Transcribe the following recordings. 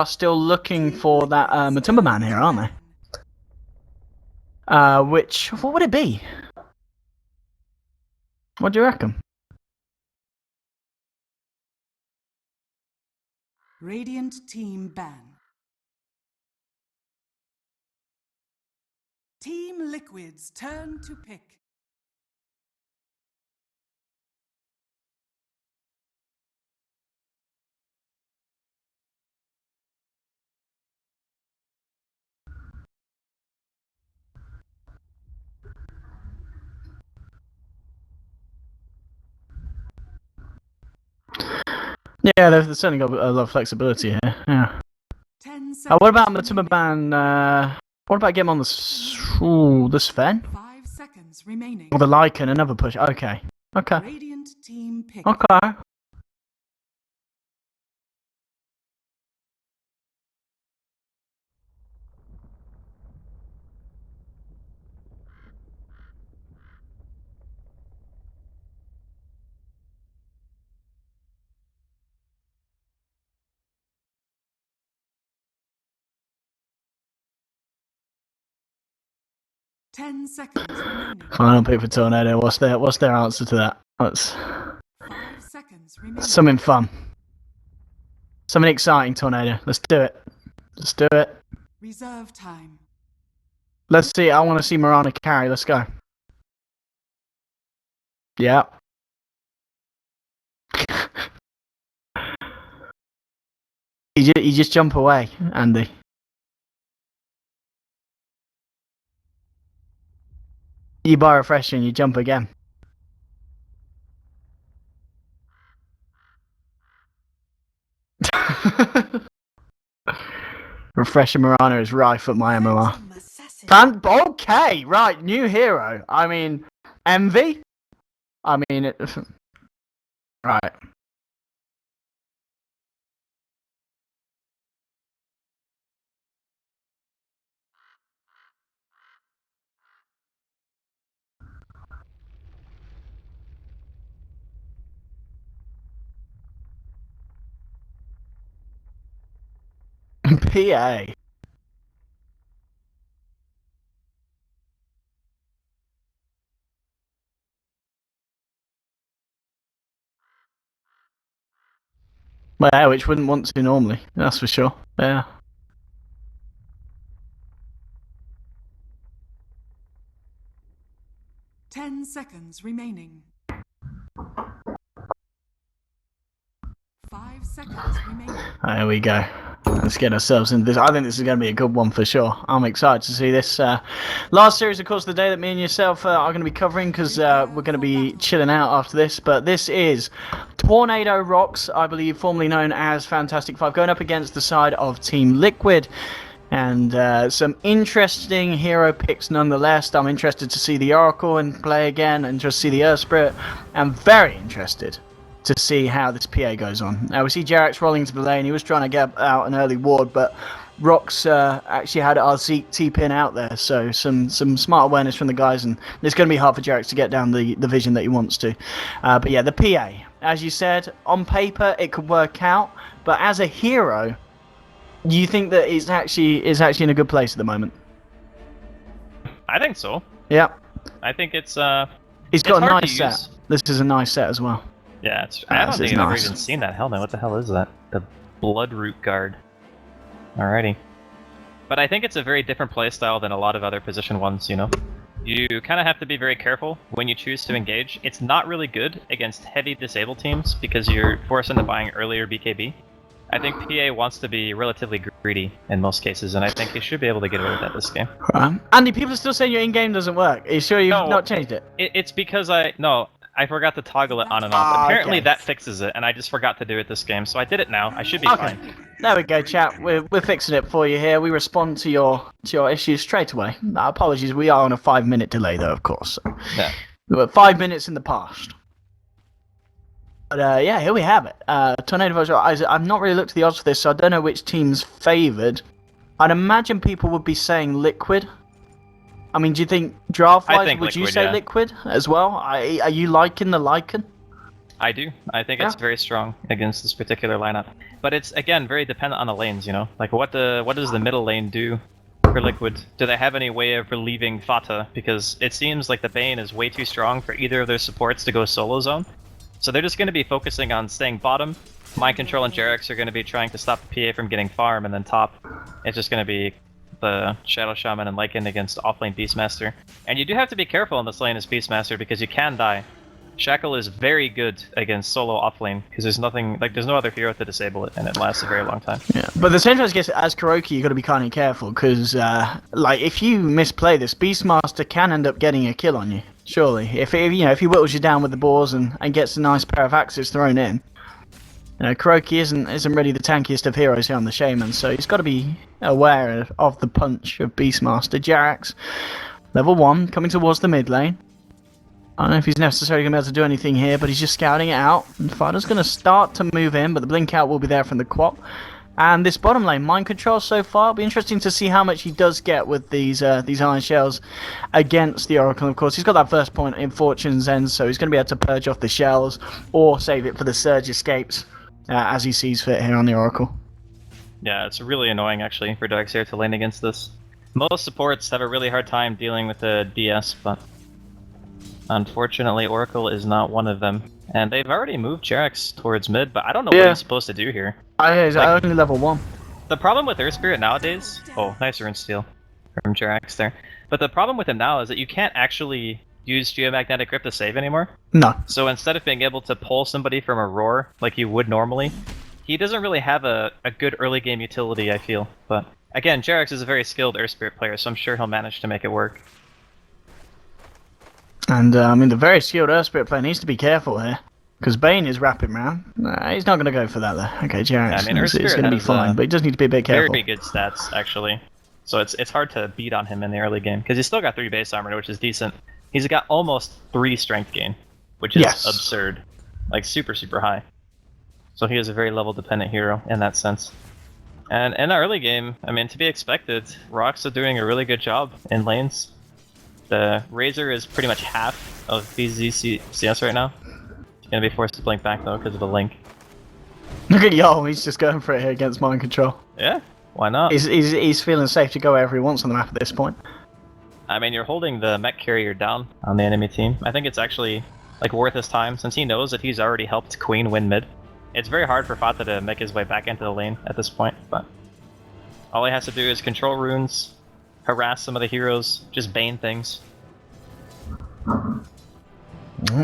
are still looking for that Matumba man here, aren't they? What would it be? What do you reckon? Radiant team ban. Team Liquid's turn to pick. Yeah, they've certainly got a lot of flexibility here. Yeah. 10 seconds. What about Matumba ban? What about getting on the Sven? 5 seconds remaining. Or the Lycan, another push. Okay. Okay. Radiant team pick. Okay. Ten seconds remaining. Final pick for Tornado. What's their answer to that? That's 5 seconds remaining. something fun. Something exciting, Tornado. Let's do it. Let's do it. Reserve time. Let's see. I want to see Mirana carry. Let's go. Yeah. You just jump away, Andy. You buy a refresher and you jump again. Refresher Mirana is rife at my MMR. Okay, right, new hero. I mean, Envy? I mean, right. PA. Well, yeah, which wouldn't want to normally, that's for sure. Yeah. Ten seconds remaining. 5 seconds remaining. There we go. Let's get ourselves into this. I think this is going to be a good one for sure. I'm excited to see this. Last series, of course, the day that me and yourself are going to be covering because we're going to be chilling out after this. But this is Tornado Rocks, I believe, formerly known as Fantastic Five, going up against the side of Team Liquid. And some interesting hero picks nonetheless. I'm interested to see the Oracle in play again and just see the Earth Spirit. I'm very interested to see how this PA goes on. Now we see Jerax rolling to the lane. He was trying to get out an early ward, but Rox actually had our Zeke T-pin out there, so some smart awareness from the guys, and it's going to be hard for Jerax to get down the vision that he wants to. But yeah, the PA, as you said, on paper it could work out, but as a hero, you think that it's actually in a good place at the moment? I think so. Yeah. I think it's He's got a nice set. This is a nice set as well. Yeah, I don't think I've nice. ever even seen that helmet. What the hell is that? The Bloodroot Guard. Alrighty. But I think it's a very different playstyle than a lot of other position ones, you know? You kind of have to be very careful when you choose to engage. It's not really good against heavy disabled teams because you're forced into buying earlier BKB. I think PA wants to be relatively greedy in most cases, and I think he should be able to get away with that this game. Andy, people are still saying your in-game doesn't work. Are you sure you've not changed it? It's because I forgot to toggle it on and off. Apparently that fixes it, and I just forgot to do it this game, so I did it now. I should be fine. There we go, chat. We're fixing it for you here. We respond to your issues straight away. Apologies, we are on a 5-minute delay though, of course. So. Yeah. We're 5 minutes in the past. But yeah, here we have it. Tornado Votes. I've not really looked at the odds for this, so I don't know which team's favoured. I'd imagine people would be saying Liquid. I mean, do you think draft-wise, would you say Liquid as well? Are you liking the Lycan? I do. I think it's very strong against this particular lineup. But it's, again, very dependent on the lanes, you know? Like, what does the middle lane do for Liquid? Do they have any way of relieving Fata? Because it seems like the Bane is way too strong for either of their supports to go solo zone. So they're just going to be focusing on staying bottom. Mind Control and Jarex are going to be trying to stop the PA from getting farm, and then top, it's just going to be the Shadow Shaman and Lycan against offlane Beastmaster. And you do have to be careful in this lane as Beastmaster because you can die. Shackle is very good against solo offlane because there's nothing, like, there's no other hero to disable it, and it lasts a very long time. Yeah, but the same time, I guess, as Kuroki, you got to be kind of careful because, like, if you misplay this, Beastmaster can end up getting a kill on you. Surely, if he whittles you down with the boars and gets a nice pair of axes thrown in. You know, Kuroki isn't really the tankiest of heroes here on the Shaman, so he's got to be aware of the punch of Beastmaster. Jarax, level 1, coming towards the mid lane. I don't know if he's necessarily going to be able to do anything here, but he's just scouting it out. And Fada's going to start to move in, but the blink out will be there from the Quap. And this bottom lane, Mind Control so far, it'll be interesting to see how much he does get with these Iron Shells against the Oracle. And of course, he's got that first point in Fortune's End, so he's going to be able to purge off the shells or save it for the Surge escapes as he sees fit here on the Oracle. Yeah, it's really annoying actually for Darkseer to lane against this. Most supports have a really hard time dealing with the DS, but unfortunately Oracle is not one of them. And they've already moved Jarex towards mid, but I don't know what he's supposed to do here. He's only level 1. The problem with Earth Spirit nowadays... Oh, nice Rune Steel from Jarex there. But the problem with him now is that you can't actually use Geomagnetic Grip to save anymore. No. So instead of being able to pull somebody from a roar like you would normally, he doesn't really have a good early game utility, I feel. But again, Jarex is a very skilled Earth Spirit player, so I'm sure he'll manage to make it work. And, I mean, the very skilled Earth Spirit player needs to be careful here. Because Bane is wrapping round. He's not going to go for that, though. Okay, Jarex, I mean, Earth Spirit is going to be fine, but he does need to be a bit careful. Very good stats, actually. So it's hard to beat on him in the early game, because he's still got 3 base armor, which is decent. He's got almost 3 strength gain, which is absurd. Like, super, super high. So he is a very level-dependent hero in that sense. And in the early game, I mean, to be expected, Rocks are doing a really good job in lanes. The Razor is pretty much half of BZ CS right now. He's gonna be forced to blink back though because of the link. Look at Yo, he's just going for it here against Mind Control. Yeah, why not? He's feeling safe to go wherever he wants on the map at this point. I mean, you're holding the mech carrier down on the enemy team. I think it's actually like worth his time since he knows that he's already helped Queen win mid. It's very hard for Fata to make his way back into the lane at this point, but all he has to do is control runes, harass some of the heroes, just bane things.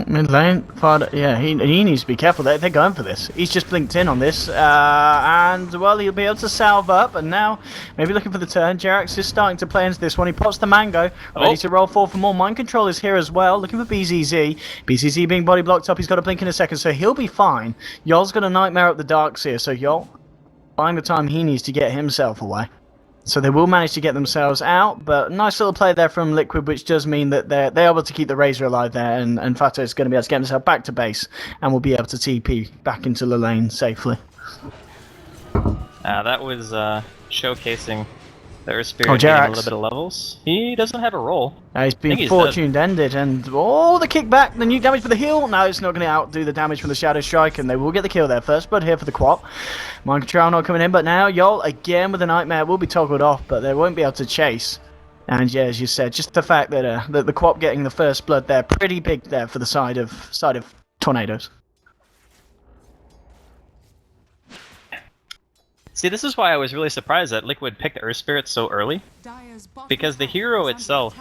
Mid lane, Fada, yeah, he needs to be careful. They're going for this. He's just blinked in on this, and well, he'll be able to salve up. And now, maybe looking for the turn. Jarex is starting to play into this one. He pops the mango, ready to roll forward for more. Mind Control is here as well, looking for BZZ. BZZ being body blocked up. He's got a blink in a second, so he'll be fine. Yol's got a nightmare up the Darkseer, so Yol buying the time he needs to get himself away. So they will manage to get themselves out, but nice little play there from Liquid, which does mean that they're able to keep the Razor alive there, and Fata is going to be able to get himself back to base, and will be able to TP back into the lane safely. That was showcasing the Earth Spirit getting a little bit of levels. He doesn't have a role. He's been fortuned ended, and the kickback, the new damage for the heal. No, it's not going to outdo the damage from the Shadow Strike, and they will get the kill there. First blood here for the Quap. Mind Control not coming in, but now Yol again with a nightmare will be toggled off, but they won't be able to chase. And yeah, as you said, just the fact that the Quap getting the first blood there, pretty big there for the side of Tornadoes. See, this is why I was really surprised that Liquid picked Earth Spirit so early, because the hero itself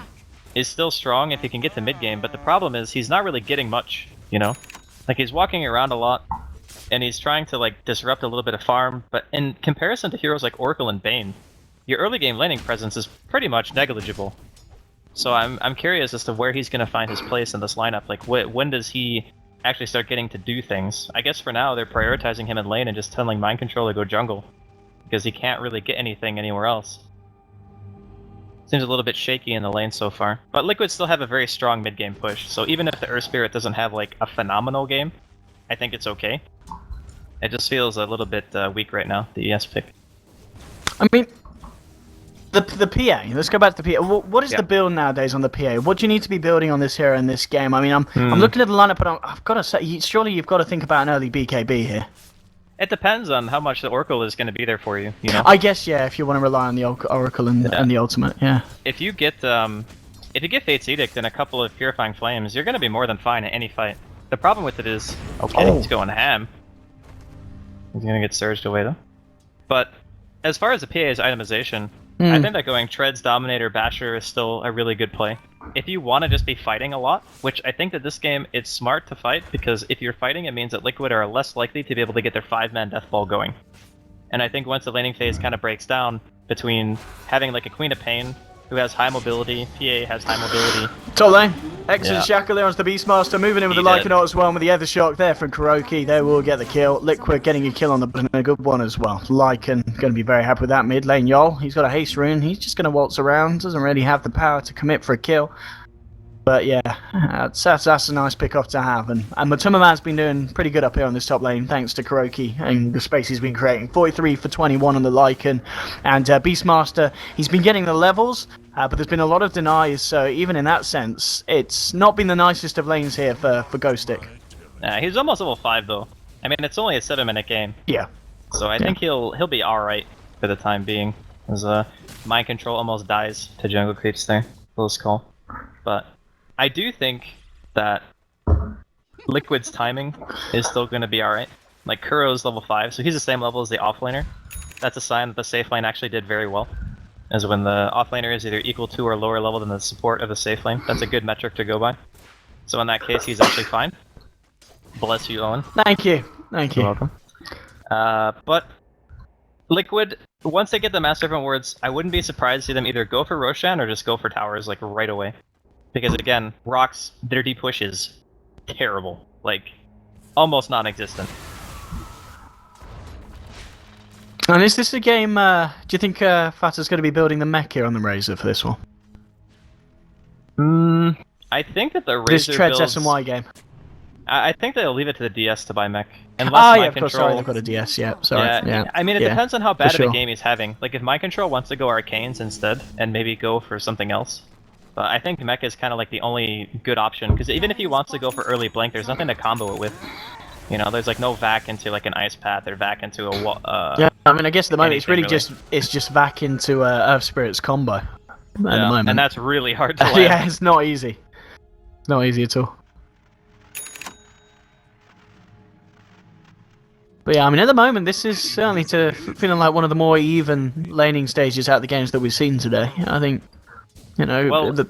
is still strong if he can get to mid-game, but the problem is he's not really getting much, you know? Like, he's walking around a lot, and he's trying to, like, disrupt a little bit of farm, but in comparison to heroes like Oracle and Bane, your early game laning presence is pretty much negligible. So I'm curious as to where he's going to find his place in this lineup. Like, when does he actually start getting to do things? I guess for now they're prioritizing him in lane and just telling Mind Control to go jungle, because he can't really get anything anywhere else. Seems a little bit shaky in the lane so far. But Liquid still have a very strong mid-game push, so even if the Earth Spirit doesn't have like a phenomenal game, I think it's okay. It just feels a little bit weak right now, the ES pick. I mean, The PA. Let's go back to the PA. What is Yeah. the build nowadays on the PA? What do you need to be building on this hero in this game? I mean, I'm looking at the lineup, but I've got to say, surely you've got to think about an early BKB here. It depends on how much the Oracle is going to be there for you, you know? I guess, yeah, if you want to rely on the Oracle and the Ultimate, yeah. If you get Fate's Edict and a couple of Purifying Flames, you're going to be more than fine in any fight. The problem with it is, okay, he's going ham. He's going to get surged away though. But as far as the PA's itemization, I think that going Treads, Dominator, Basher is still a really good play. If you want to just be fighting a lot, which I think that this game, it's smart to fight, because if you're fighting, it means that Liquid are less likely to be able to get their 5-man death ball going. And I think once the laning phase kind of breaks down between having like a Queen of Pain, who has high mobility, PA has high mobility. Top lane, excellent Shackle there onto the Beastmaster, moving in with the Lycanroc as well, with the Ether Shock there from Kuroki. They will get the kill. Liquid getting a kill on the button, a good one as well. Lycan going to be very happy with that. Mid lane, Yol, he's got a haste rune. He's just going to waltz around, doesn't really have the power to commit for a kill. But yeah, that's a nice pick-off to have. And Matuma-man's been doing pretty good up here on this top lane, thanks to Kuroki and the space he's been creating. 43 for 21 on the Lycan. And Beastmaster, he's been getting the levels, but there's been a lot of denies, so even in that sense, it's not been the nicest of lanes here for Ghostic. He's almost level 5 though. I mean, it's only a 7-minute game. Yeah. So I think he'll be alright for the time being. As Mind Control almost dies to jungle creeps there. Close call. But I do think that Liquid's timing is still going to be alright. Like, Kuro's level 5, so he's the same level as the offlaner. That's a sign that the safe lane actually did very well. As when the offlaner is either equal to or lower level than the support of the safe lane. That's a good metric to go by. So in that case, he's actually fine. Bless you, Owen. Thank you. Thank you. You're welcome. But Liquid, once they get the Master Servant Words, I wouldn't be surprised to see them either go for Roshan or just go for towers, like, right away. Because again, Rock's, their deep push is terrible. Like, almost non-existent. And is this a game, do you think Fata's going to be building the mech here on the Razor for this one? I think that the Razor This Treads builds... S&Y game. I think they'll leave it to the DS to buy mech. Unless Yeah, of course, sorry, they've got a DS, yeah, sorry. Yeah. I mean, it depends on how bad of sure. a game he's having. Like, if Mind Control wants to go Arcanes instead, and maybe go for something else, but I think mech is kind of like the only good option, because even if he wants to go for early blink, there's nothing to combo it with. You know, there's like no vac into like an Ice Path or vac into a yeah, I mean, I guess at the moment it's really, really. just vac into Earth Spirits combo. At the moment. And that's really hard to land. Yeah, it's not easy. It's not easy at all. But yeah, I mean, at the moment, this is certainly feeling like one of the more even laning stages out of the games that we've seen today. I think, you know, well,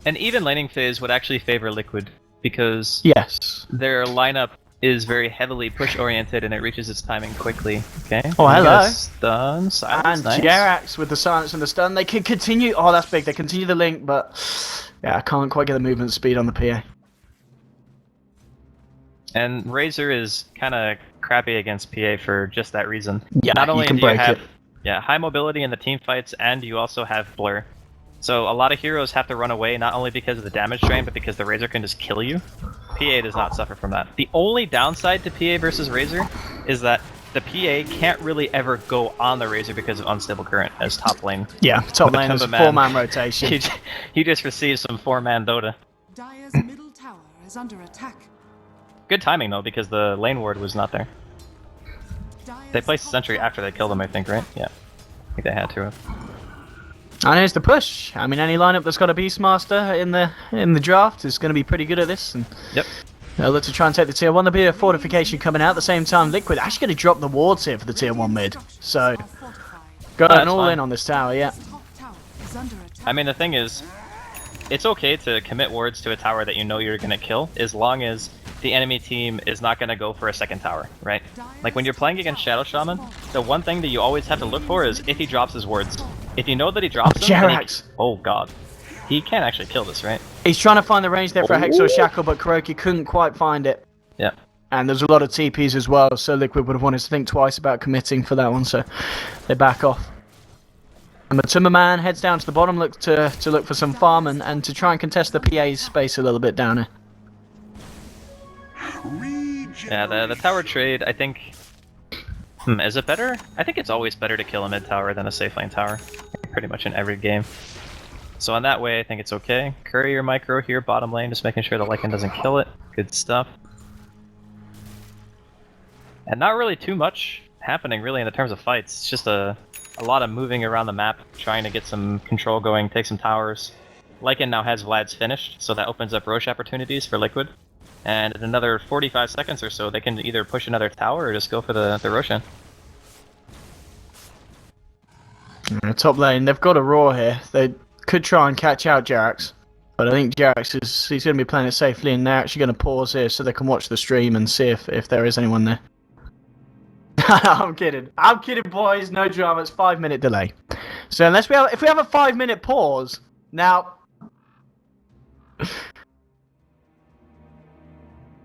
an even laning phase would actually favor Liquid, because yes, their lineup is very heavily push-oriented and it reaches its timing quickly. Okay. Oh, hello. Stun, silence, and nice. Jerax with the silence and the stun. They can continue. Oh, that's big. They continue the link, but yeah, I can't quite get the movement speed on the PA. And Razor is kind of crappy against PA for just that reason. Yeah, not only you can do you break have it. high mobility in the team fights, and you also have Blur. So a lot of heroes have to run away, not only because of the damage drain, but because the Razor can just kill you. PA does not suffer from that. The only downside to PA versus Razor is that the PA can't really ever go on the Razor because of unstable current as top lane. Yeah, top lane is a 4-man rotation. He just receives some 4-man Dota. Dire's middle tower is under attack. Good timing though, because the lane ward was not there. Dire's They placed the top sentry tower after they killed him, I think, right? Yeah. I think they had to have. And here's the push. I mean, any lineup that's got a Beastmaster in the draft is going to be pretty good at this. And Yep. they'll look to try and take the tier 1. There'll be a fortification coming out at the same time. Liquid actually going to drop the wards here for the tier 1 mid. So, got That's an all fine. in on this tower, yeah. top tower is under attack. I mean, the thing is, it's okay to commit wards to a tower that you know you're going to kill, as long as the enemy team is not going to go for a second tower, right? Like, when you're playing against Shadow Shaman, the one thing that you always have to look for is if he drops his wards. If you know that he drops them... then Jerax! Oh god. He can actually kill this, right? He's trying to find the range there for a Hex or Shackle, but Kuroki couldn't quite find it. Yeah. And there's a lot of TPs as well, so Liquid would have wanted to think twice about committing for that one, so they back off. And Matuma-man heads down to the bottom, look to look for some farm and to try and contest the PA's space a little bit down here. Yeah, the tower trade, I think... is it better? I think it's always better to kill a mid tower than a safe lane tower. pretty much in every game. So on that way, I think it's okay. Courier micro here, bottom lane, just making sure the Lycan doesn't kill it. Good stuff. And not really too much happening really in the terms of fights. It's just a lot of moving around the map, trying to get some control going, take some towers. Lycan now has Vlad's finished, so that opens up Roche opportunities for Liquid. And in another 45 seconds or so, they can either push another tower or just go for the Roshan. Top lane, they've got a Raw here. They could try and catch out Jarax. But I think Jarax he's going to be playing it safely, and they're actually going to pause here so they can watch the stream and see if there is anyone there. I'm kidding, boys. No drama. It's 5-minute delay. So if we have a 5-minute pause now,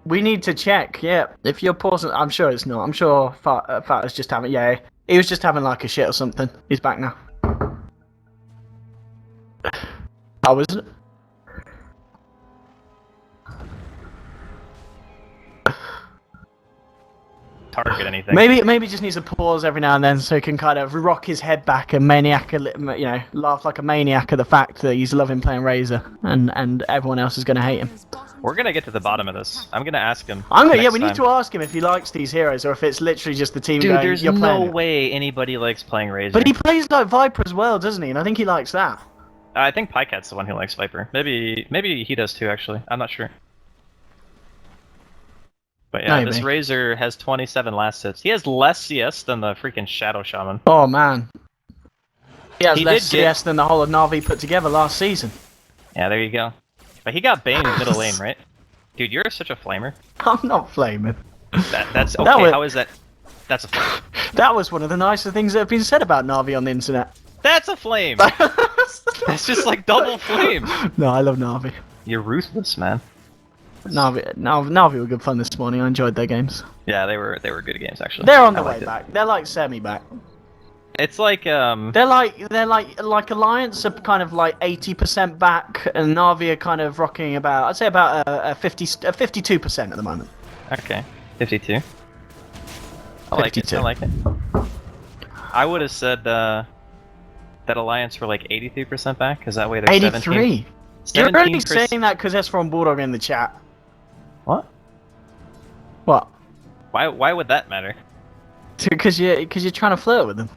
we need to check. Yeah, if you're pausing, I'm sure it's not. I'm sure Fat is just having. Yeah, he was just having like a shit or something. He's back now. How was it? Target anything. Maybe just needs a pause every now and then so he can kind of rock his head back and laugh like a maniac at the fact that he's loving playing Razor and everyone else is going to hate him. We're gonna get to the bottom of this. I'm gonna ask him. We need to ask him if he likes these heroes or if it's literally just the team Dude, going, there's you're no playing way anybody likes playing Razor. But he plays like Viper as well, doesn't he? And I think he likes that. I think Pycat's the one who likes Viper. Maybe he does too, actually. I'm not sure. But yeah, Maybe. This Razor has 27 last hits. He has less CS than the freaking Shadow Shaman. Oh man. He has less did get- CS than the whole of Na'Vi put together last season. Yeah, there you go. But he got Bane in middle lane, right? Dude, you're such a flamer. I'm not flaming. That's okay. That was- How is that? That's a flame. That was one of the nicer things that have been said about Na'Vi on the internet. That's a flame. That's just like double flame. No, I love Na'Vi. You're ruthless, man. Na'Vi were good fun this morning. I enjoyed their games. Yeah, they were good games actually. They're on the I way liked it. back. They're like semi back. It's like They're like Alliance are kind of like 80% back, and Na'Vi are kind of rocking about. I'd say about a 52% at the moment. Okay, 52. I like it. 52. I like it. I would have said that Alliance were like 83% back, because that way they're 83. 17. You're only saying that because that's from Bulldog in the chat. What? What? Why would that matter? Because you're trying to flirt with them.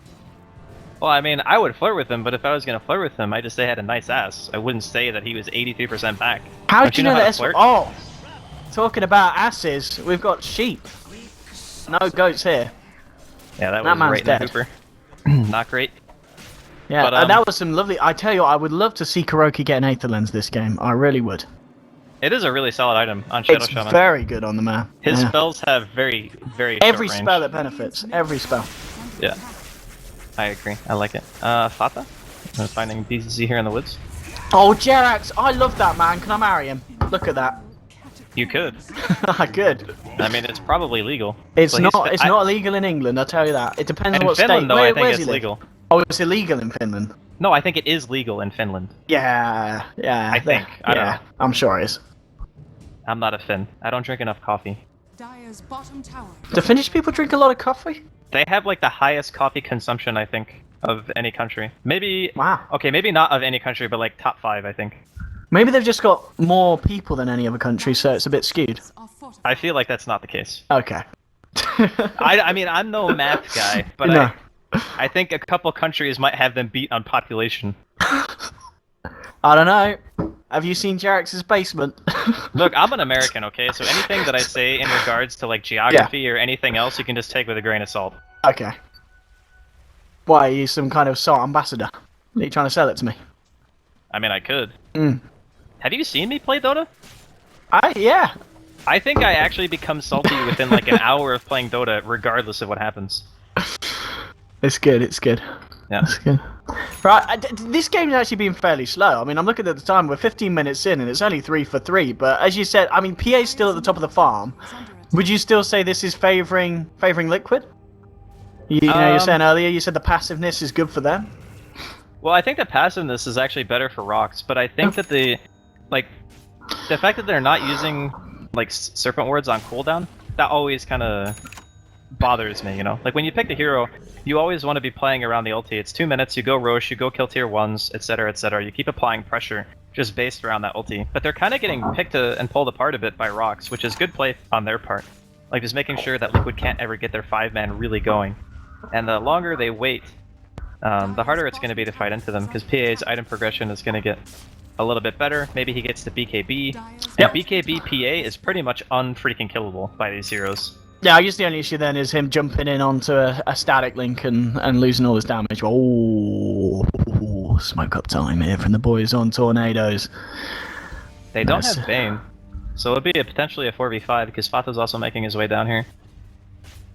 Well, I mean, I would flirt with him, but if I was gonna flirt with him, I'd just say he had a nice ass. I wouldn't say that he was 83% back. How Don't do you know how that? to flirt? Oh, talking about asses, we've got sheep. No goats here. Yeah, that that was man's right in dead. the hooper. Not great. Yeah, But, that was some lovely. I tell you, I would love to see Kuroki get an Aether Lens this game. I really would. It is a really solid item on Shadow It's Shaman. very good on the map. His Yeah. spells have very, very Every short range. spell that benefits. Every spell. Yeah, I agree. I like it. Fata? I'm finding BCC here in the woods. Oh, Jerax! I love that man. Can I marry him? Look at that. You could. Good. I mean, it's probably legal. It's So he's- not. It's not illegal in England. I tell you that. It depends on In what Finland, state. though, Where, I think where's it's he live? legal. Oh, it's illegal in Finland. No, I think it is legal in Finland. Yeah. I think. I don't know. I'm sure it is. I'm not a Finn. I don't drink enough coffee. Dire's bottom tower. Do Finnish people drink a lot of coffee? They have like the highest coffee consumption, I think, of any country. Maybe. Wow. Okay, maybe not of any country, but like top 5, I think. Maybe they've just got more people than any other country, so it's a bit skewed. Are fortified. I feel like that's not the case. Okay. I mean, I'm no math guy, but No. I think a couple countries might have them beat on population. I don't know. Have you seen Jerax's basement? Look, I'm an American, okay? So anything that I say in regards to like geography or anything else, you can just take with a grain of salt. Okay. Why, are you some kind of salt ambassador? Are you trying to sell it to me? I mean, I could. Mm. Have you seen me play Dota? Yeah. I think I actually become salty within like an hour of playing Dota, regardless of what happens. It's good, it's good. Yeah. It's good. Right, this game's actually been fairly slow. I mean, I'm looking at the time, we're 15 minutes in and it's only 3 for 3, but as you said, I mean, PA's still at the top of the farm. Is under attack. Would you still say this is favouring Liquid? You know, you're saying earlier, you said the passiveness is good for them? Well, I think the passiveness is actually better for Rocks, but I think that the fact that they're not using like Serpent Wards on cooldown, that always kind of bothers me, you know? Like, when you pick the hero, you always want to be playing around the ulti. It's 2 minutes, you go Roche, you go kill tier 1s, etc, etc. You keep applying pressure just based around that ulti. But they're kind of getting picked and pulled apart a bit by Rox, which is good play on their part. Like, just making sure that Liquid can't ever get their 5-man really going. And the longer they wait, the harder it's going to be to fight into them, because PA's item progression is going to get a little bit better. Maybe he gets the BKB. And BKB PA is pretty much unfreaking killable by these heroes. Yeah, I guess the only issue then is him jumping in onto a static link and losing all his damage. Oh, smoke up time here from the boys on Tornadoes. They don't have Bane, so it'll be potentially a 4v5 because Fato's also making his way down here.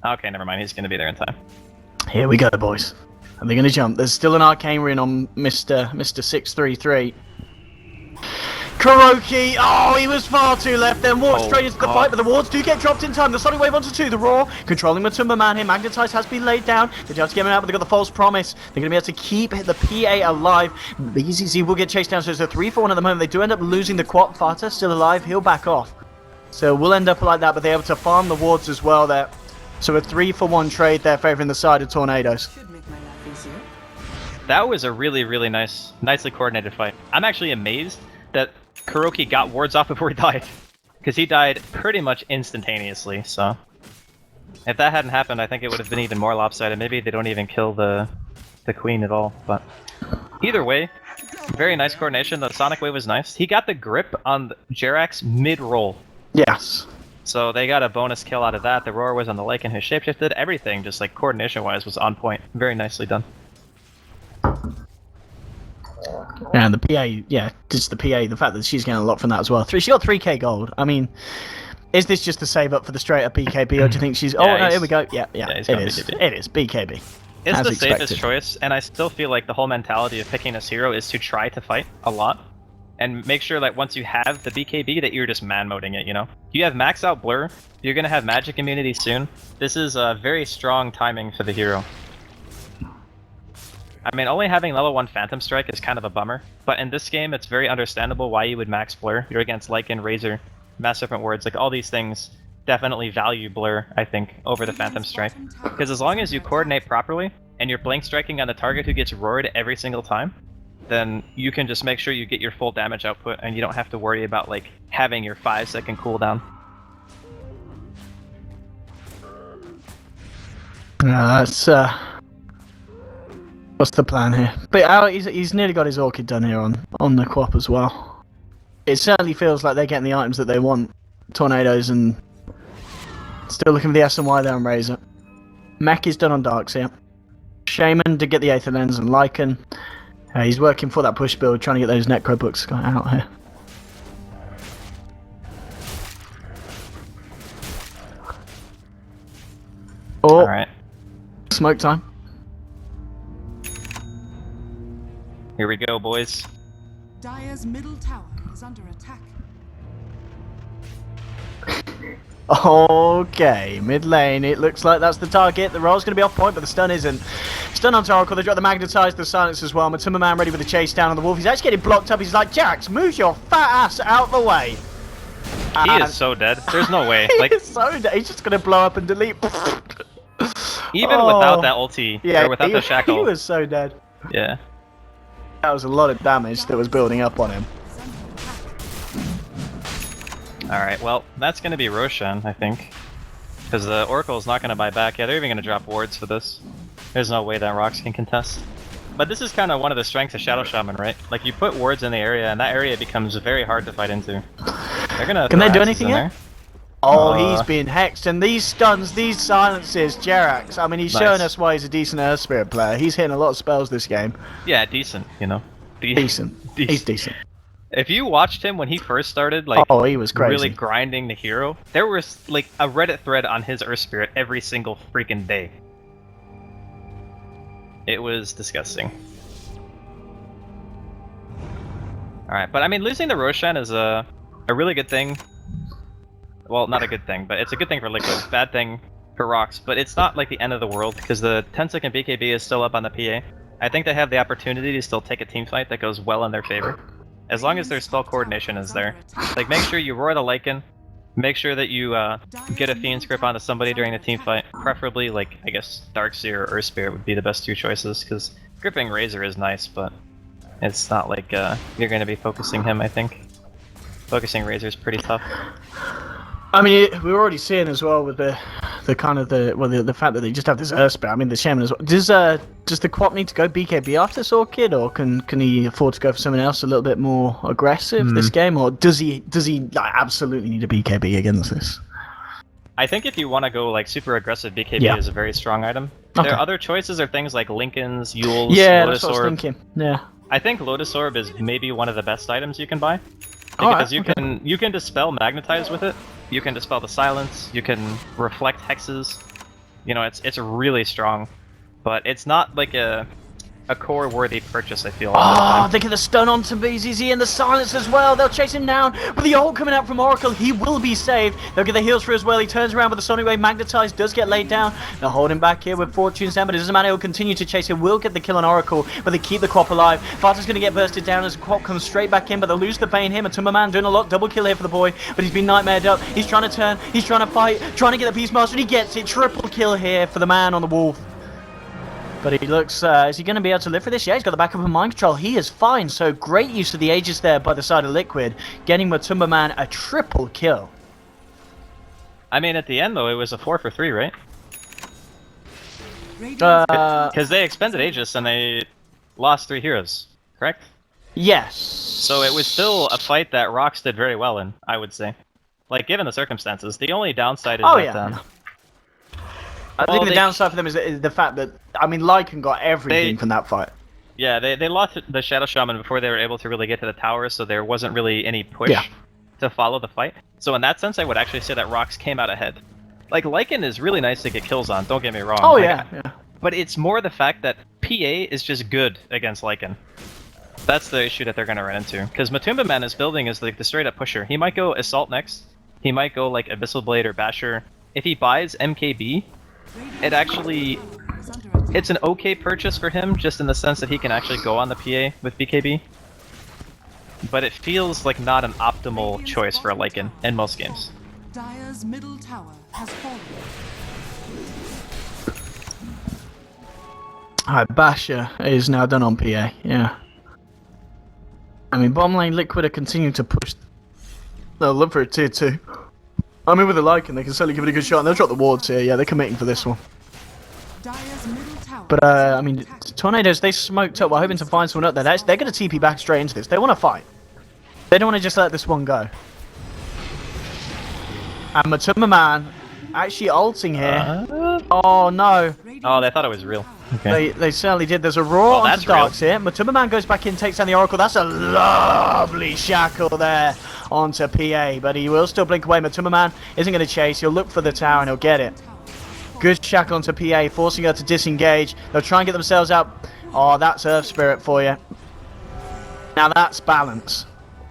Okay, never mind, he's going to be there in time. Here we go, boys. Are they going to jump? There's still an Arcane Rune on Mr. 633. Kuroki! Oh, he was far too left then. Walked straight into the fight, but the wards do get dropped in time. The Sonic Wave onto 2, the Roar. Controlling Matumba Man here. Magnetize has been laid down. They just get him out, but they've got the False Promise. They're going to be able to keep the PA alive. The EZZ will get chased down, so it's a 3-for-1 at the moment. They do end up losing the Quat. Fata still alive. He'll back off. So we'll end up like that, but they're able to farm the wards as well there. So a 3-for-1 trade there, favouring the side of Tornadoes. Should make my life easier. That was a really, really nicely coordinated fight. I'm actually amazed that Kuroki got wards off before he died, because he died pretty much instantaneously, so if that hadn't happened, I think it would have been even more lopsided. Maybe they don't even kill the queen at all, but either way, very nice coordination. The Sonic Wave was nice. He got the grip on Jerax mid-roll. Yes. So they got a bonus kill out of that. The Roar was on the Lycan who shapeshifted. Everything, just like coordination-wise, was on point. Very nicely done. And the PA, yeah, just the PA, the fact that she's getting a lot from that as well. She got 3k gold. I mean, is this just a save up for the straight up BKB, or do you think she's... Oh, no, here we go. Yeah, it is. BKB. It is, BKB. It's the safest choice, and I still feel like the whole mentality of picking this hero is to try to fight a lot, and make sure that once you have the BKB that you're just man-moding it, you know? You have max out Blur, you're gonna have magic immunity soon. This is very strong timing for the hero. I mean, only having level 1 Phantom Strike is kind of a bummer, but in this game it's very understandable why you would max Blur. You're against Lycan, Razor, Mass Serpent Wards, like all these things definitely value Blur, I think, over the Phantom Strike. Because as long as you coordinate properly, and you're blank striking on the target who gets roared every single time, then you can just make sure you get your full damage output and you don't have to worry about like having your 5-second cooldown. That's what's the plan here? But he's nearly got his Orchid done here on the Quap as well. It certainly feels like they're getting the items that they want. Tornadoes, and still looking for the S&Y there on Razor. Mech is done on Darkseer. Shaman to get the Aether Lens and Lycan. He's working for that push build, trying to get those Necro books out here. Oh, Alright. Smoke time. Here we go, boys. Dire's middle tower is under attack. Okay, mid lane, it looks like that's the target. The roll's going to be off point, but the stun isn't. Stun on Oracle, they drop the Magnetize, the Silence as well. Matumba Man ready with the chase down on the Wolf. He's actually getting blocked up. He's like, Jax, move your fat ass out the way. He is so dead. There's no way. Like, he's so dead. He's just going to blow up and delete. Even without that ulti, or without the shackle. He was so dead. Yeah. That was a lot of damage that was building up on him. Alright, well, that's going to be Roshan, I think. Because the Oracle's not going to buy back. Yeah, they're even going to drop wards for this. There's no way that Rox can contest. But this is kind of one of the strengths of Shadow Shaman, right? Like, you put wards in the area, and that area becomes very hard to fight into. They're gonna Can they do anything yet? here? Oh, he's been hexed, and these stuns, these silences, Jerax, I mean, he's showing us why he's a decent Earth Spirit player. He's hitting a lot of spells this game. Yeah, decent, you know. Decent. He's decent. If you watched him when he first started, like, oh, he was crazy. Really grinding the hero, there was, like, a Reddit thread on his Earth Spirit every single freaking day. It was disgusting. Alright, but I mean, losing the Roshan is a really good thing. Well, not a good thing, but it's a good thing for Liquid. Bad thing for Rox, but it's not like the end of the world, because the 10-second BKB is still up on the PA. I think they have the opportunity to still take a team fight that goes well in their favor. As long as their spell coordination is there. Like, make sure you roar the Lycan, Make sure that you get a Fiend's Grip onto somebody during a team fight. Preferably, like, I guess, Darkseer or Earth Spirit would be the best two choices, because gripping Razor is nice, but it's not like you're going to be focusing him, I think. Focusing Razor is pretty tough. I mean, we're already seeing as well with the fact that they just have this Earth Spirit. I mean, the Shaman as well. Does the Quap need to go BKB after this Orchid, or can he afford to go for something else a little bit more aggressive this game, or does he like, absolutely need a BKB against this? I think if you want to go like super aggressive, BKB is a very strong item. Okay. There are other choices, are things like Lincoln's, Yule's, Yeah, Lotus that's what I was Orb. thinking. Yeah. I think Lotus Orb is maybe one of the best items you can buy. Alright, Because you can dispel Magnetize with it, you can dispel the silence, you can reflect hexes. You know, it's really strong, but it's not like a core worthy purchase, I feel. Oh, they get the stun onto BZZ and the silence as well. They'll chase him down with the ult coming out from Oracle. He will be saved. They'll get the heals for as well. He turns around with the Sonic Wave. Magnetized does get laid down. They'll hold him back here with Fortune's down, but it doesn't matter. He'll continue to chase. He will get the kill on Oracle, but they keep the Quap alive. Varta's going to get bursted down as Quap comes straight back in, but they'll lose the pain here. Matumba doing a lot. Double kill here for the boy, but he's been nightmared up. He's trying to turn. He's trying to fight. Trying to get the Beastmaster, and he gets it. Triple kill here for the man on the wolf. But he looks, is he going to be able to live for this? Yeah, he's got the backup of Mind Control. He is fine, so great use of the Aegis there by the side of Liquid, getting Matumba a triple kill. I mean, at the end, though, it was a 4 for 3, right? Because they expended Aegis and they lost 3 heroes, correct? Yes. So it was still a fight that Rox did very well in, I would say. Like, given the circumstances, the only downside is that... I think the downside for them is the fact that, I mean, Lycan got everything from that fight. Yeah, they lost the Shadow Shaman before they were able to really get to the tower, so there wasn't really any push to follow the fight. So in that sense, I would actually say that Rox came out ahead. Like, Lycan is really nice to get kills on, don't get me wrong. Oh, like, yeah. But it's more the fact that PA is just good against Lycan. That's the issue that they're going to run into. Because Matumba is building as like the straight-up pusher. He might go Assault next. He might go like Abyssal Blade or Basher. If he buys MKB, it's an okay purchase for him, just in the sense that he can actually go on the PA with BKB. But it feels like not an optimal choice for a Lycan in most games. Dire's middle tower has fallen. Alright, Basher is now done on PA, yeah. I mean, bottom lane Liquid are continuing to push. They'll look for a tier 2. I mean, with the Lycan, they can certainly give it a good shot, and they'll drop the wards here. Yeah, they're committing for this one. But, I mean, Tornadoes, they smoked up. We're hoping to find someone up there. They're going to TP back straight into this. They want to fight. They don't want to just let this one go. And Matumba actually ulting here. Oh, no. Oh, they thought it was real. Okay. They certainly did. There's a Roar onto Darks here. Matumba goes back in, takes down the Oracle. That's a lovely shackle there onto PA, but he will still blink away. Matumba isn't going to chase. He'll look for the tower and he'll get it. Good shackle onto PA, forcing her to disengage. They'll try and get themselves out. Oh, that's Earth Spirit for you. Now that's balance.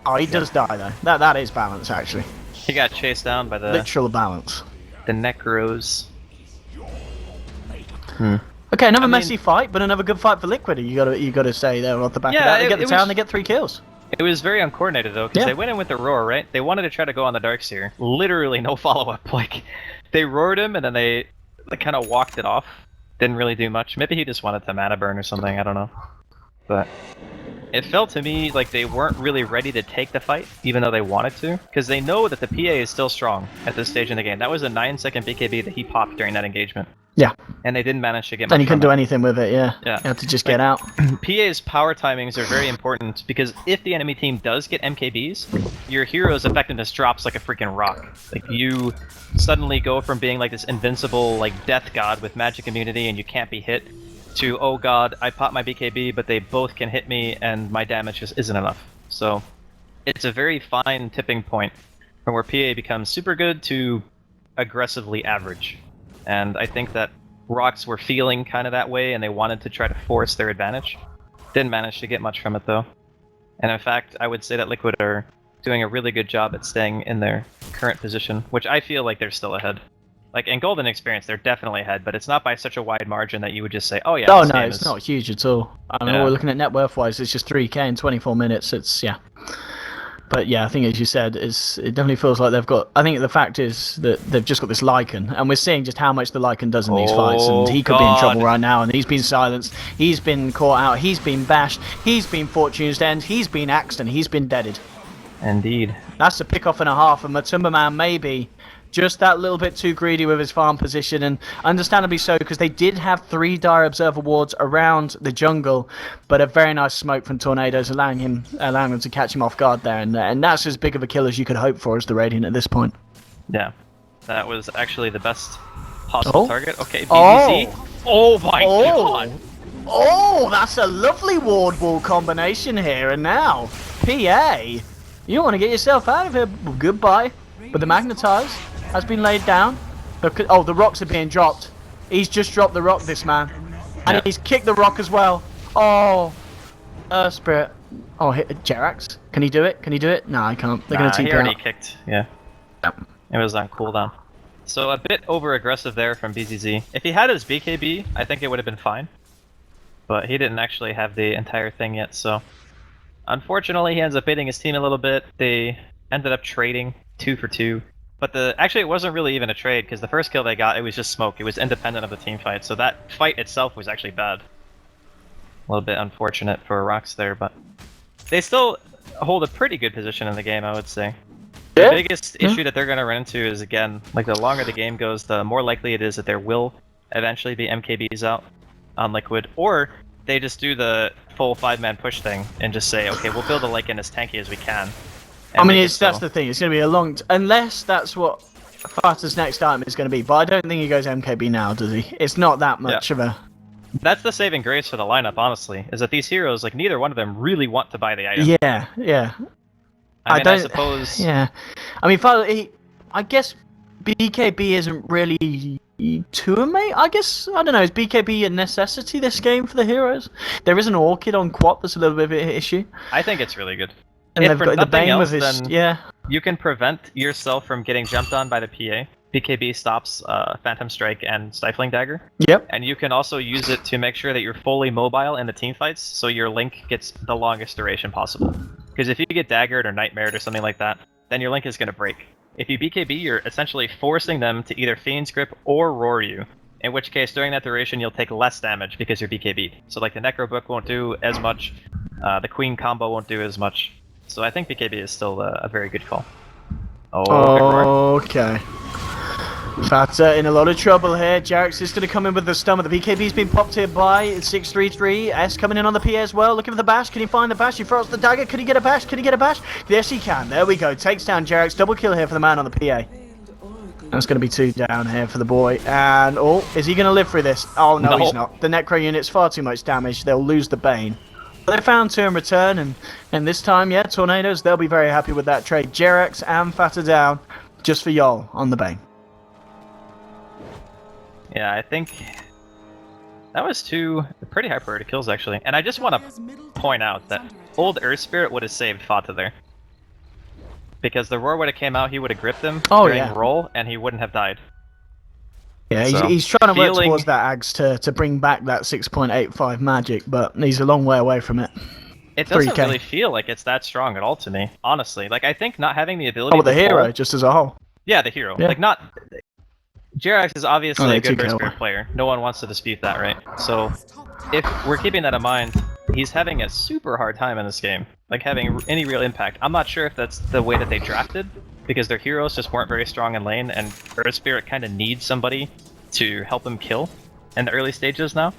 Oh, he does die though. That is balance actually. He got chased down by the literal balance. The Necros. Okay, another messy fight, but another good fight for Liquid. You gotta say there off the back of that. They get the tower and they get 3 kills. It was very uncoordinated though, because they went in with the roar, right? They wanted to try to go on the Darkseer. Literally no follow-up. Like, they roared him and then they kind of walked it off. Didn't really do much. Maybe he just wanted to mana burn or something, I don't know. But it felt to me like they weren't really ready to take the fight, even though they wanted to, because they know that the PA is still strong at this stage in the game. That was a 9-second BKB that he popped during that engagement. Yeah. And they didn't manage to get much. And you couldn't do anything with it, yeah. Yeah. You had to just get out. PA's power timings are very important, because if the enemy team does get MKBs, your hero's effectiveness drops like a freaking rock. Like, you suddenly go from being like this invincible, like, death god with magic immunity and you can't be hit, to, oh god, I pop my BKB, but they both can hit me and my damage just isn't enough. So, it's a very fine tipping point from where PA becomes super good to aggressively average. And I think that Rox were feeling kind of that way, and they wanted to try to force their advantage. Didn't manage to get much from it, though. And in fact, I would say that Liquid are doing a really good job at staying in their current position, which I feel like they're still ahead. Like, in Golden Experience, they're definitely ahead, but it's not by such a wide margin that you would just say, oh yeah, oh no, it's not huge at all. I mean, we're looking at net worth-wise, it's just 3k in 24 minutes, it's, yeah. But yeah, I think as you said, it definitely feels like they've got. I think the fact is that they've just got this Lycan, and we're seeing just how much the Lycan does in these fights. And he could be in trouble right now. And he's been silenced. He's been caught out. He's been bashed. He's been Fortune's End. He's been axed, and he's been deaded. Indeed. That's a pick off and a half. And Matumba Man maybe just that little bit too greedy with his farm position, and understandably so, because they did have 3 Dire Observer wards around the jungle, but a very nice smoke from Tornadoes allowing them to catch him off guard there, and that's as big of a kill as you could hope for as the Radiant at this point. Yeah, that was actually the best possible target. Okay, BZC. Oh my god! Oh, that's a lovely ward wall combination here, and now, PA, you want to get yourself out of here, well, goodbye. But the Magnetize has been laid down. Oh, the rocks are being dropped. He's just dropped the rock, this man. And he's kicked the rock as well. Oh, Spirit. Oh, hit Jerax. Can he do it? Can he do it? No, I can't. They're going to TP he already out. kicked. Yeah. Yep. It was on cooldown. So a bit over-aggressive there from BZZ. If he had his BKB, I think it would have been fine. But he didn't actually have the entire thing yet, so... Unfortunately, he ends up baiting his team a little bit. They ended up trading 2 for 2. But actually it wasn't really even a trade, because the first kill they got, it was just smoke. It was independent of the team fight, so that fight itself was actually bad. A little bit unfortunate for Rocks there, but they still hold a pretty good position in the game, I would say. The biggest issue that they're going to run into is, again, like the longer the game goes, the more likely it is that there will eventually be MKBs out on Liquid, or they just do the full 5-man push thing and just say, okay, we'll build a Lycan as tanky as we can. I mean, that's the thing. It's going to be a long... unless that's what Fata's next item is going to be. But I don't think he goes MKB now, does he? It's not that much of a... That's the saving grace for the lineup, honestly, is that these heroes, like, neither one of them really want to buy the item. Yeah. I suppose... Yeah. I mean, Fata, I guess BKB isn't really too amazing. I guess, I don't know, is BKB a necessity this game for the heroes? There is an Orchid on Quap that's a little bit of an issue. I think it's really good. And they've got the Bane with his... You can prevent yourself from getting jumped on by the PA. BKB stops Phantom Strike and Stifling Dagger. Yep. And you can also use it to make sure that you're fully mobile in the team fights, so your Link gets the longest duration possible. Because if you get daggered or nightmared or something like that, then your Link is going to break. If you BKB, you're essentially forcing them to either Fiend's Grip or Roar you. In which case, during that duration, you'll take less damage because you're BKB'd. So like the Necro Book won't do as much, the Queen combo won't do as much. So I think BKB is still a very good call. Okay. Fata in a lot of trouble here. Jerax is going to come in with the stun, but the BKB's been popped here by 633. S coming in on the PA as well, looking for the bash. Can he find the bash? He throws the dagger. Can he get a bash? Can he get a bash? Yes, he can. There we go. Takes down Jerax. Double kill here for the man on the PA. That's going to be 2 down here for the boy. And, oh, is he going to live through this? Oh, no, he's not. The Necro unit's far too much damage. They'll lose the Bane. But they found 2 in return, and this time, yeah, Tornadoes, they'll be very happy with that trade. Jerax and Fata down, just for Yol on the Bane. Yeah, I think that was 2 pretty high priority kills, actually. And I just want to point out that old Earth Spirit would have saved Fata there. Because the Roar would have came out, he would have gripped him during roll, and he wouldn't have died. Yeah, he's trying to work towards that Ags to bring back that 6.85 magic, but he's a long way away from it. It doesn't really feel like it's that strong at all to me, honestly. Like, I think not having the ability the hero, just as a whole. Yeah, the hero. Yeah. Like, not... Jerax is obviously a good Burst Spirit player. No one wants to dispute that, right? So, if we're keeping that in mind, he's having a super hard time in this game. Like, having any real impact. I'm not sure if that's the way that they drafted, because their heroes just weren't very strong in lane, and Earth Spirit kind of needs somebody to help him kill in the early stages now.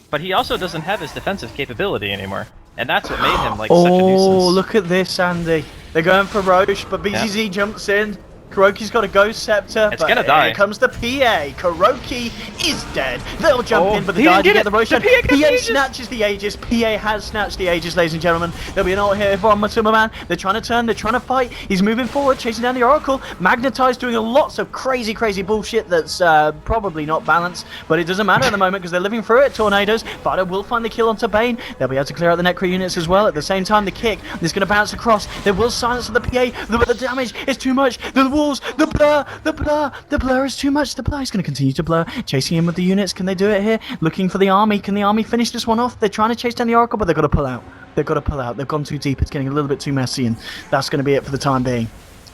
But he also doesn't have his defensive capability anymore, and that's what made him like such a nuisance. Oh, look at this, Andy. They're going for Roche, but BZZ jumps in. Kuroki's got a Ghost Scepter, it's gonna die. Here comes the PA. Kuroki is dead. They'll jump in, but the guy didn't get the Roshan. PA snatches the Aegis. PA has snatched the Aegis, ladies and gentlemen. There'll be an ult here for Matumba Man. They're trying to turn, they're trying to fight. He's moving forward, chasing down the Oracle. Magnetize doing lots of crazy bullshit that's probably not balanced, but it doesn't matter at the moment because they're living through it. Tornadoes. Fighter will find the kill onto Bane. They'll be able to clear out the Necro units as well. At the same time, the kick is going to bounce across. There will silence the PA, but the damage is too much. The walls, the blur is too much. The blur is going to continue to blur. Chasing him with the units. Can they do it here? Looking for the army. Can the army finish this one off? They're trying to chase down the Oracle, but they've got to pull out. They've got to pull out. They've gone too deep. It's getting a little bit too messy, and that's going to be it for the time being.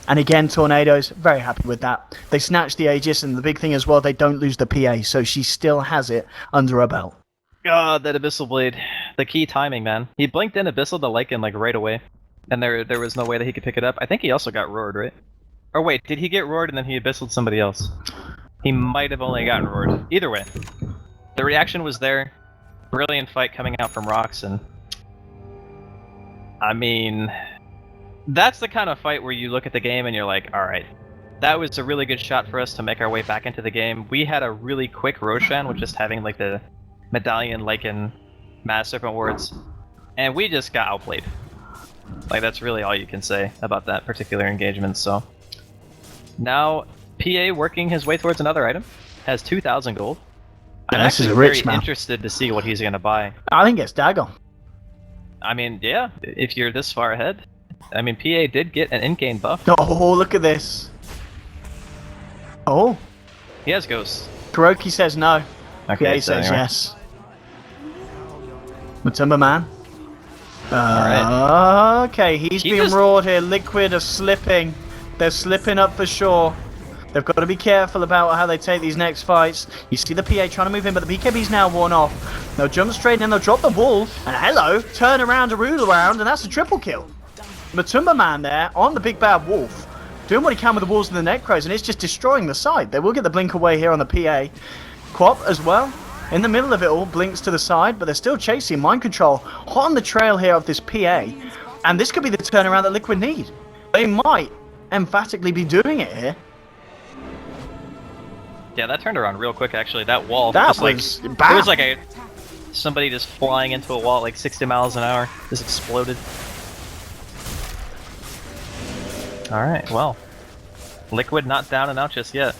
And again, Tornadoes, very happy with that. They snatched the Aegis, and the big thing as well, they don't lose the PA, so she still has it under her belt. God, that Abyssal Blade. The key timing, man. He blinked in Abyssal to Lycan, like, right away. And there was no way that he could pick it up. I think he also got roared, right? Or wait, did he get roared and then he Abyssalled somebody else? He might have only gotten roared. Either way. The reaction was there. Brilliant fight coming out from Rox, and... I mean... That's the kind of fight where you look at the game and you're like, alright, that was a really good shot for us to make our way back into the game. We had a really quick Roshan with just having like the Medallion, Lycan, Mass Serpent Wards, and we just got outplayed. Like, that's really all you can say about that particular engagement, so... Now, PA working his way towards another item, has 2,000 gold. I'm This is actually a rich very man. interested to see what he's going to buy. I think it's Dagger. I mean, yeah, if you're this far ahead. I mean, PA did get an in-game buff. Oh, look at this. Oh, He has Ghost. Kuroki says no. Okay, PA so says anyway. yes. Matumba Man. Okay, he's He being just- roared here. Liquid are slipping. They're slipping up for sure. They've got to be careful about how they take these next fights. You see the PA trying to move in, but the BKB's now worn off. They'll jump straight in, they'll drop the wall, and hello, turn around, a rule around, and that's a triple kill. Matumba Man there on the big bad wolf, doing what he can with the walls and the necros, and it's just destroying the side. They will get the blink away here on the PA. Quap as well, in the middle of it all, blinks to the side, but they're still chasing. Mind control, hot on the trail here of this PA, and this could be the turnaround that Liquid need. They might emphatically be doing it here. Yeah, that turned around real quick, actually. That wall That just, was like... bad. It was like somebody just flying into a wall at like 60 miles an hour. Just exploded. Alright, well. Liquid not down and out just yet.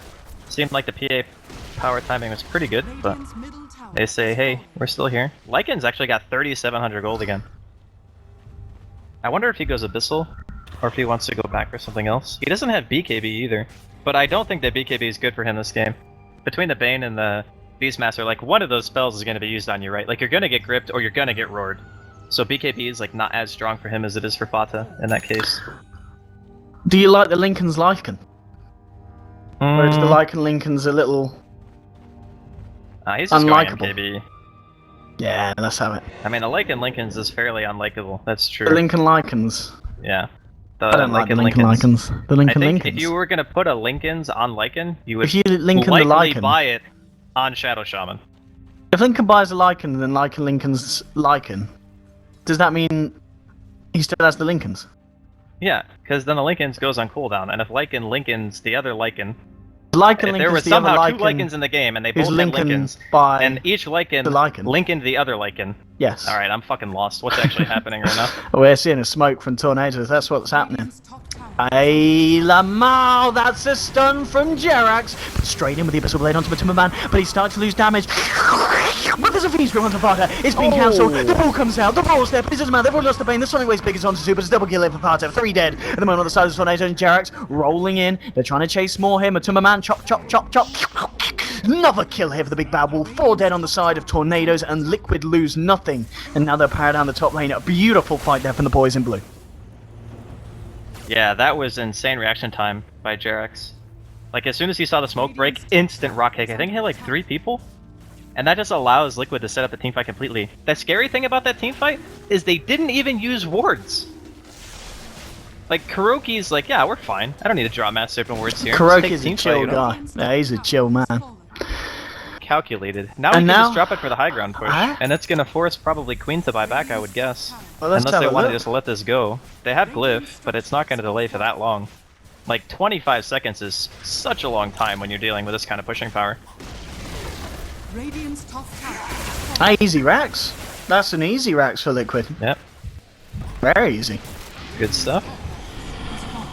Seemed like the PA power timing was pretty good, but Radiant's middle tower they say, hey, we're still here. Lycan's actually got 3,700 gold again. I wonder if he goes Abyssal, or if he wants to go back for something else. He doesn't have BKB either, but I don't think that BKB is good for him this game. Between the Bane and the Beastmaster, like, one of those spells is going to be used on you, right? Like, you're going to get gripped, or you're going to get roared. So BKB is, like, not as strong for him as it is for Fata in that case. Do you like the Lincoln's Lycan? Or is the Mm, Lycan Lincoln's a little... he's just going unlikable? MKB. Yeah, let's have it. I mean, the Lycan Lincolns is fairly unlikable. That's true. The Lincoln Lycans. Yeah. The I don't like the Lincoln Lincolns. Lycans. The I Lincoln think Lincolns. if you were going to put a Lincoln's on Lycan, you would If you Lincoln the likely Lycan. buy it on Shadow Shaman. If Lincoln buys a Lycan, then Lycan Lincoln's Lycan. Does that mean he still has the Lincolns? Yeah, because then the Lincoln's goes on cooldown, and if Lycan Lincoln's the other Lycan, Lycan if there was Lincoln's the other somehow two Lycan Lycans in the game and they is both had Lincoln Lincolns, by and each Lycan the Lycan. Lincolned the other Lycan. Yes. Alright, I'm fucking lost. What's actually happening right now? We're seeing a smoke from tornadoes. That's what's happening. Radiant's top tower Hey, Lamau, that's a stun from Jerax. Straight in with the Abyssal Blade onto Matumba Man, but he's starting to lose damage. But there's a Phoenix Grim onto Parter. It's being cancelled. The ball comes out. The ball's there, but it doesn't matter. They've all lost the Bane. The Sonic Wave's big is onto 2, but it's double kill here for Parter. 3 dead. At the moment on the side of the Tornado and Jerax rolling in. They're trying to chase more here. Matumba Man, chop, chop, chop, chop. Another kill here for the Big Bad Wolf. 4 dead on the side of Tornadoes, and Liquid lose nothing. And now they're powered down the top lane. A beautiful fight there from the boys in blue. Yeah, that was insane reaction time by Jerax. Like, as soon as he saw the smoke break, instant rock kick. I think he hit like 3 people. And that just allows Liquid to set up the teamfight completely. The scary thing about that teamfight is they didn't even use wards. Like, Kuroki's like, yeah, we're fine. I don't need to draw Mass Serpent wards here. Just take Kuroki's a teamfight, chill you know? guy. Yeah, he's a chill man. fallen. Calculated. Now And we can now- just drop it for the high ground push. Huh? And it's gonna force probably Queen to buy back, I would guess. Well, let's Unless have they a want to look. just let this go. They have Glyph, but it's not gonna delay for that long. Like, 25 seconds is such a long time when you're dealing with this kind of pushing power. Radiant's top tower has fallen. Easy racks. That's an easy racks for Liquid. Yep, Very easy. good stuff.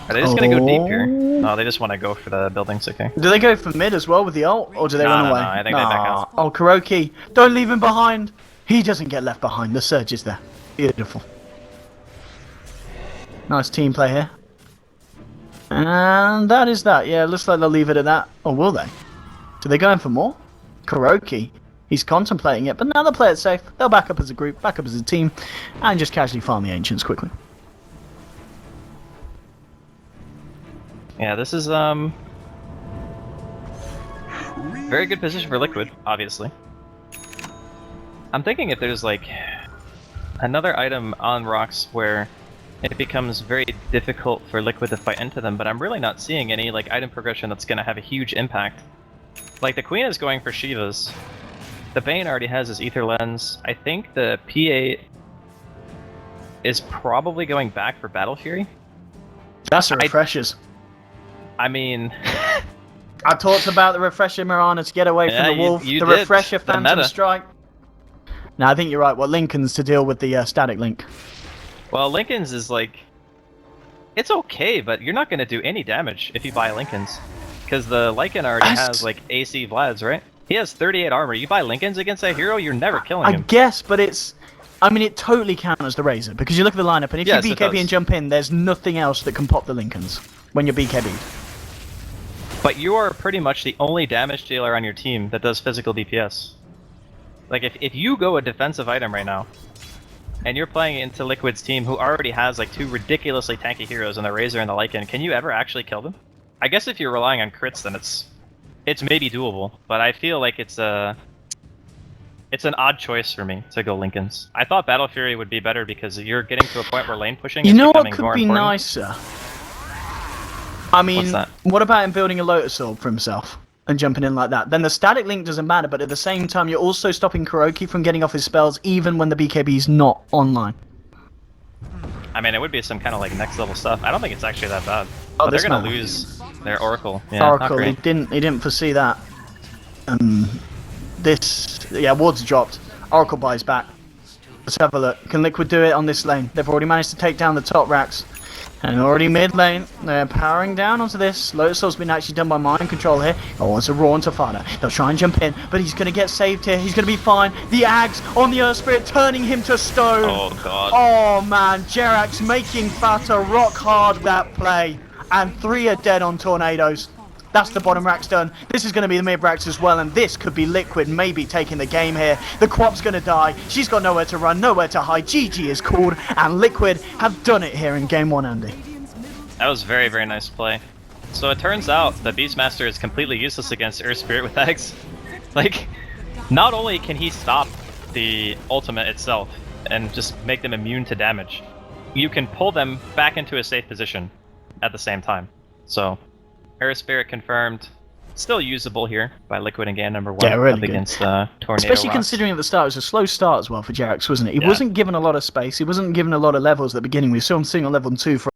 Are they just gonna go deep here? No, they just want to go for the buildings, okay. Do they go for mid as well with the ult, or do they No, run no, away? no, I think they back out. Oh, Kuroki, don't leave him behind. He doesn't get left behind. The surge is there. Beautiful. Nice team play here. And that is that. Yeah, looks like they'll leave it at that. Or will they? Do they go in for more? Kuroki He's contemplating it, but now they'll play it safe. They'll back up as a group, back up as a team, and just casually farm the Ancients quickly. Yeah, this is very good position for Liquid, obviously. I'm thinking if there's like another item on rocks where it becomes very difficult for Liquid to fight into them, but I'm really not seeing any like item progression that's going to have a huge impact. Like the Queen is going for Shivas. The Bane already has his Ether Lens. I think the PA is probably going back for Battle Fury. That's the refreshers. I mean... I talked about the refresher Mirana to get away from the wolf. You the did. refresher The Phantom meta. Strike. No, I think you're right. Well, Lincoln's to deal with the static link. Well, Lincoln's is like... It's okay, but you're not going to do any damage if you buy Lincoln's. Because the Lycan already has like AC Vlad's, right? He has 38 armor. You buy Lincoln's against that hero, you're never killing him. I guess, but it's... I mean, it totally counters the Razor, because you look at the lineup, and if Yes, you it BKB does. and jump in, there's nothing else that can pop the Lincolns when you're BKB'd. But you are pretty much the only damage dealer on your team that does physical DPS. Like, if you go a defensive item right now, and you're playing into Liquid's team, who already has like 2 ridiculously tanky heroes in the Razor and the Lycan, can you ever actually kill them? I guess if you're relying on crits, then it's maybe doable, but I feel like it's an odd choice for me to go Lincoln's. I thought Battle Fury would be better because you're getting to a point where lane pushing You is know what becoming could more be important. nicer? I mean, What's that? what about him building a Lotus Orb for himself and jumping in like that? Then the static link doesn't matter, but at the same time, you're also stopping Kuroki from getting off his spells even when the BKB's not online. I mean, it would be some kind of like next level stuff. I don't think it's actually that bad. Oh, But they're this gonna man. lose their Oracle. Yeah, not Oracle, he great. didn't foresee that. Ward's dropped. Oracle buys back. Let's have a look. Can Liquid do it on this lane? They've already managed to take down the top racks. And already mid lane, they're powering down onto this. Lotus Soul's been actually done by mind control here. Oh, it's a Raw into Fada. They'll try and jump in, but he's going to get saved here. He's going to be fine. The Ags on the Earth Spirit, turning him to stone. Oh god. Oh man, Jerax making Fata rock hard with that play. And 3 are dead on Tornadoes. That's the bottom racks done. This is going to be the mid racks as well, and this could be Liquid maybe taking the game here. The Quap's going to die. She's got nowhere to run, nowhere to hide. GG is called, and Liquid have done it here in game 1, Andy. That was very, very nice play. So it turns out the Beastmaster is completely useless against Earth Spirit with eggs. Like, not only can he stop the ultimate itself and just make them immune to damage, you can pull them back into a safe position at the same time. So, Earth Spirit confirmed. Still usable here by Liquid in game number 1 Yeah, really up good. against Tornado Especially Rocks. considering at the start it was a slow start as well for Jerax, wasn't it? He Yeah. wasn't given a lot of space. He wasn't given a lot of levels at the beginning. We saw him sitting on level 2 for